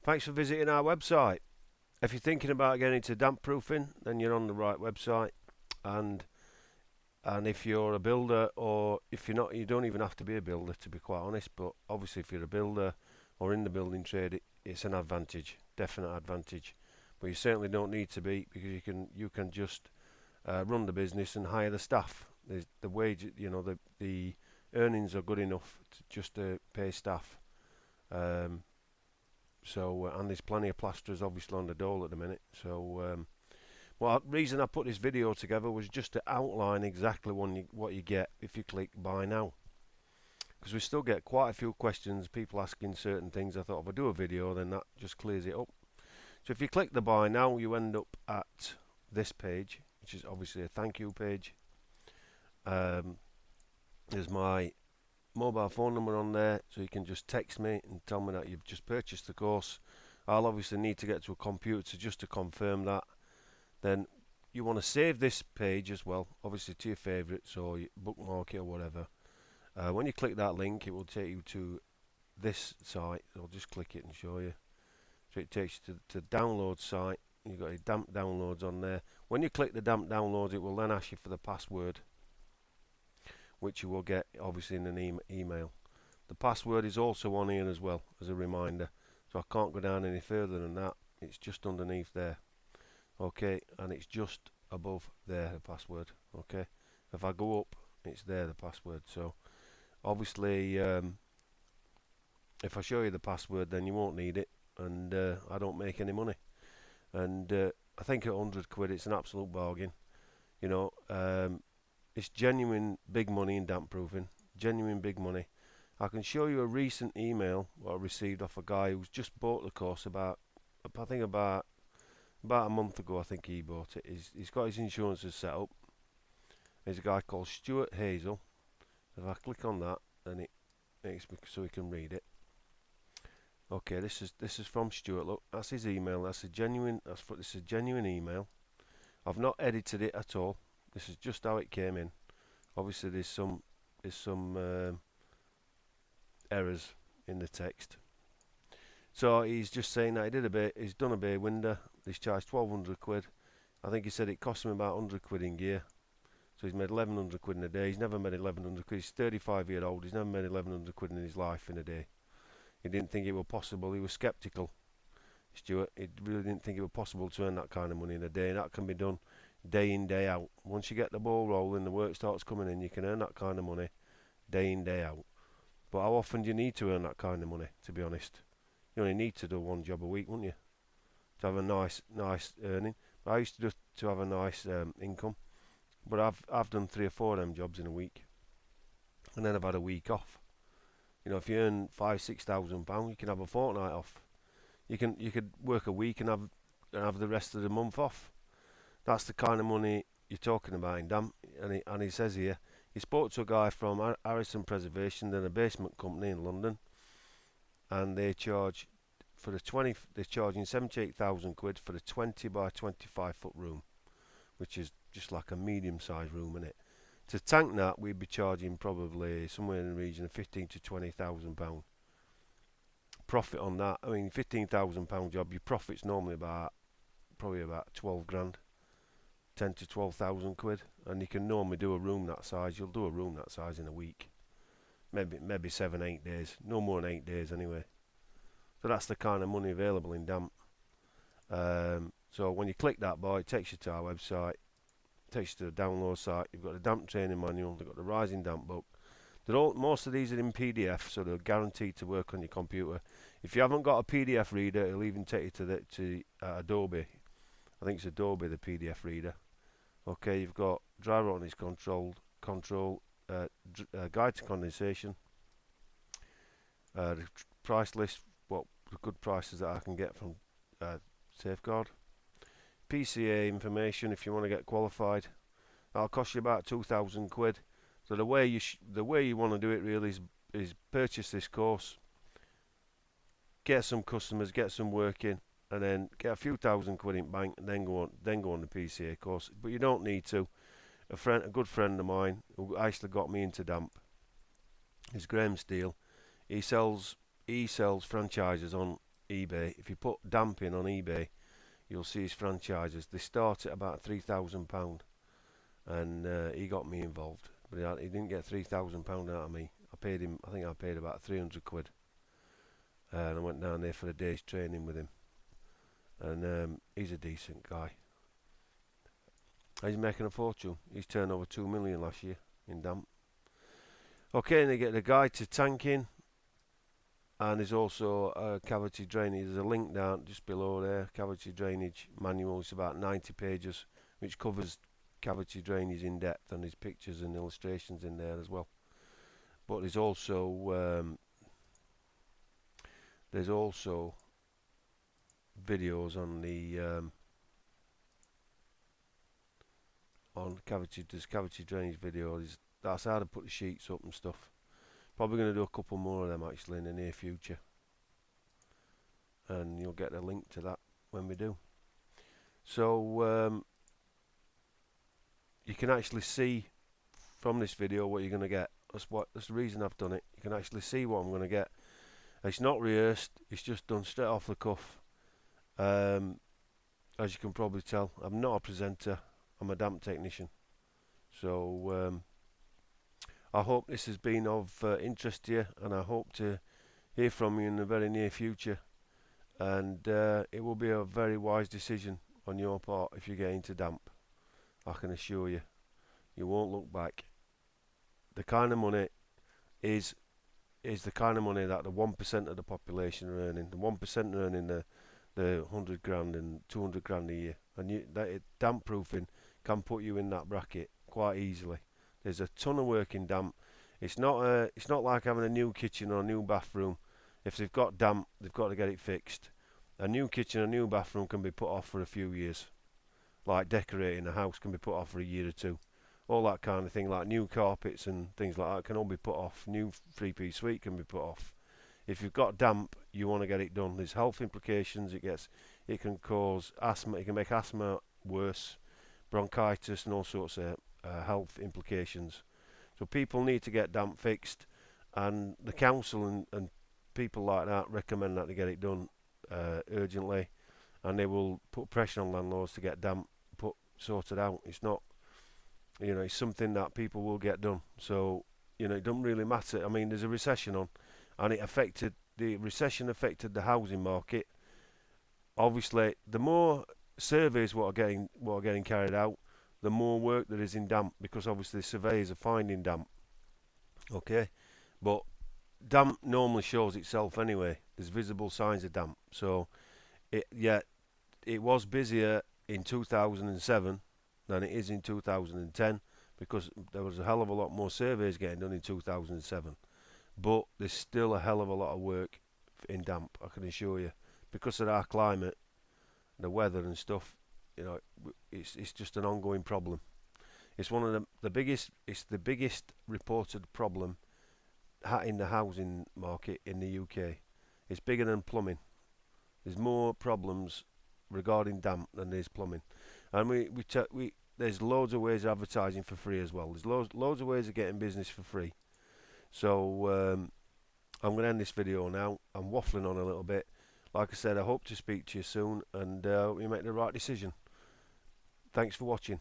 Thanks for visiting our website. If you're thinking about getting into damp proofing, then you're on the right website. And if you're a builder, or if you're not, you don't even have to be a builder, to be quite honest. But obviously, if you're a builder or in the building trade, it's an advantage, definite advantage. But you certainly don't need to be, because you can just run the business and hire the staff. The wage, the earnings are good enough to just pay staff. And there's plenty of plasterers obviously on the dole at the minute. Well, the reason I put this video together was just to outline exactly what you get if you click buy now, because we still get quite a few questions, people asking certain things. I thought if I do a video, then that just clears it up. So if you click the buy now, you end up at this page, which is obviously a thank you page. There's my mobile phone number on there, so you can just text me and tell me that you've just purchased the course. I'll obviously need to get to a computer just to confirm that. Then you want to save this page as well, obviously to your favourites or your bookmark it or whatever. When you click that link, it will take you to this site. I'll just click it and show you. So it takes you to the download site. You've got your damp downloads on there. When you click the damp downloads, it will then ask you for the password, which you will get obviously in an email. The password is also on here as well as a reminder, so I can't go down any further than that. It's just underneath there, okay, and it's just above there, the password. Okay, if I go up, it's there, the password. So obviously if I show you the password, then you won't need it, and I don't make any money. And I think at 100 quid it's an absolute bargain. It's genuine big money in damp proofing, genuine big money. I can show you a recent email what I received off a guy who's just bought the course about a month ago. I think he bought it. He's got his insurances set up. There's a guy called Stuart Hazel. If I click on that, then it makes me so he can read it. Okay, this is from Stuart. Look, that's his email. This is a genuine email. I've not edited it at all. This is just how it came in. Obviously, there's some errors in the text. So he's just saying that he's done a bay window. He's charged 1,200 quid. I think he said it cost him about 100 quid in gear. So he's made 1,100 quid in a day. He's never made 1,100 quid. He's 35-year-old. He's never made 1,100 quid in his life in a day. He didn't think it was possible. He was sceptical, Stuart. He really didn't think it was possible to earn that kind of money in a day. And that can be done day in, day out. Once you get the ball rolling, the work starts coming in, you can earn that kind of money day in, day out. But how often do you need to earn that kind of money, to be honest? You only need to do one job a week, wouldn't you, to have a nice earning? But I used to have a nice income, but I've done 3 or 4 of them jobs in a week, and then I've had a week off. If you earn £5,000-6,000, you can have a fortnight off. You could work a week and have the rest of the month off. That's the kind of money you're talking about in damp. And he says here, he spoke to a guy from Harrison Preservation, they're a basement company in London, and they charge for the 20. They're charging 78,000 quid for the 20 by 25 foot room, which is just like a medium-sized room, innit? To tank that, we'd be charging probably somewhere in the region of 15 to 20,000 pound profit on that. I mean, £15,000 job, your profit's normally probably about 12 grand, 10 to 12,000 quid, and you can normally do a room that size. You'll do a room that size in a week, maybe 7-8 days, no more than 8 days anyway. So that's the kind of money available in damp. So when you click that boy, it takes you to our website, takes you to the download site. You've got the damp training manual, they've got the Rising Damp book. Most of these are in PDF, so they're guaranteed to work on your computer. If you haven't got a PDF reader, it'll even take you to Adobe. I think it's Adobe, the PDF reader. Okay, you've got dry rottenness control, guide to condensation, the price list, what the good prices that I can get from Safeguard, PCA information if you want to get qualified. That'll cost you about 2,000 quid. So the way you want to do it really is purchase this course, get some customers, get some work in, and then get a few thousand quid in bank, and then go on the PCA course. But you don't need to. A good friend of mine who actually got me into damp is Graham Steele. He sells franchises on eBay. If you put damp in on eBay, you'll see his franchises. They start at about £3,000, and he got me involved, but he didn't get £3,000 out of me. I paid him. I think I paid about 300 quid, and I went down there for a day's training with him. And he's a decent guy. He's making a fortune. He's turned over 2 million last year in damp. Okay, and they get the guide to tanking, and there's also a cavity drainage. There's a link down just below there, cavity drainage manual. It's about 90 pages, which covers cavity drainage in depth, and there's pictures and illustrations in there as well. But there's also videos on the cavity drainage videos. That's how to put the sheets up and stuff. Probably going to do a couple more of them actually in the near future, and you'll get a link to that when we do. So you can actually see from this video what you're going to get. That's the reason I've done it. You can actually see what I'm going to get. It's not rehearsed. It's just done straight off the cuff. As you can probably tell, I'm not a presenter. I'm a damp technician. So I hope this has been of interest to you, and I hope to hear from you in the very near future. And it will be a very wise decision on your part if you get into damp. I can assure you, you won't look back. The kind of money is the kind of money that the 1% of the population are earning. The 1% are earning the 100 grand and 200 grand a year, and damp proofing can put you in that bracket quite easily. There's a ton of work in damp. It's not like having a new kitchen or a new bathroom. If they've got damp, they've got to get it fixed. A new kitchen, a new bathroom can be put off for a few years. Like decorating a house can be put off for a year or two. All that kind of thing, like new carpets and things like that, can all be put off. New three-piece suite can be put off. If you've got damp, you want to get it done. There's health implications. It can cause asthma. It can make asthma worse, bronchitis, and all sorts of health implications. So people need to get damp fixed, and the council and people like that recommend that they get it done urgently, and they will put pressure on landlords to get damp sorted out. It's not, it's something that people will get done. So it doesn't really matter. I mean, there's a recession on, and the recession affected the housing market. Obviously, the more surveys what are getting carried out, the more work there is in damp, because obviously surveyors are finding damp. Okay, but damp normally shows itself anyway. There's visible signs of damp. So it was busier in 2007 than it is in 2010, because there was a hell of a lot more surveys getting done in 2007. But there's still a hell of a lot of work in damp, I can assure you, because of our climate, the weather and stuff. It's just an ongoing problem. It's one of the biggest. It's the biggest reported problem in the housing market in the UK. It's bigger than plumbing. There's more problems regarding damp than there's plumbing, and there's loads of ways of advertising for free as well. There's loads of ways of getting business for free. So I'm going to end this video now. I'm waffling on a little bit. Like I said, I hope to speak to you soon, and we make the right decision. Thanks for watching.